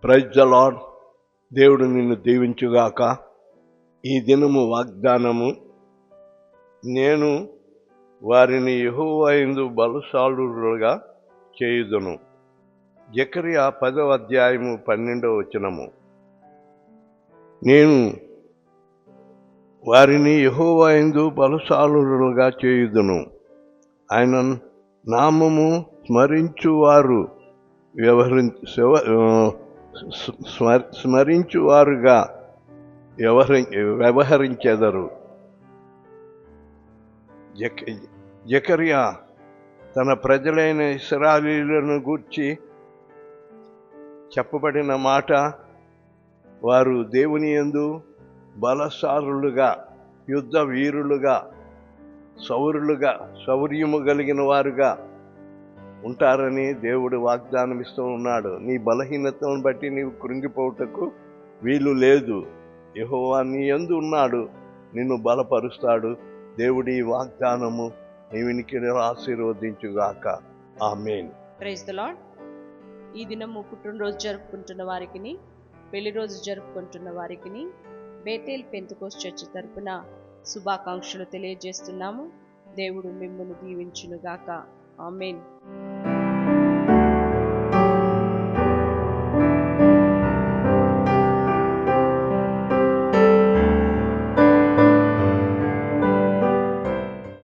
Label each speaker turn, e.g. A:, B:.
A: Praise the lord. దేవుడు నిన్ను దీవించుగాక. ఈ దినము వాగ్దానము, నేను వారిని యెహోవా యందు బలశాలురులుగా చేయుదును. జెకర్యా 10వ అధ్యాయము 12వ వచనము. నేను వారిని యెహోవా యందు బలశాలురులుగా చేయుదును. ఆయన నామము స్మరించువారు స్మరించువారుగా వ్యవహరించెదరు. జెకర్యా తన ప్రజలైన ఇశ్రాయేలీయులను గూర్చి చెప్పబడిన మాట, వారు దేవుని యందు బలశాలులుగా, యుద్ధ వీరులుగా, శౌర్యము కలిగిన వారుగా ఉంటారని దేవుడు వాగ్దానం ఇస్తూ ఉన్నాడు. నీ బలహీనతను బట్టి నీవు కృంగిపోవుటకు వీలు లేదు. యెహోవా నీ యందు ఉన్నాడు, నిన్ను బలపరుస్తాడు. దేవుడి వాగ్దానము నీ వినికిడి ఆశీర్వదించుగాక. ఆమేన్.
B: Praise the lord. ఈ దినము పుట్టినరోజు జరుపుకుంటున్న వారికి, పెళ్లి రోజు జరుపుకుంటున్న వారికి బేతేల్ పెంతెకోస్తు చర్చి తరపున శుభాకాంక్షలు తెలియజేస్తున్నాము. దేవుడు మిమ్మల్ని దీవించునుగాక. ఆమేన్.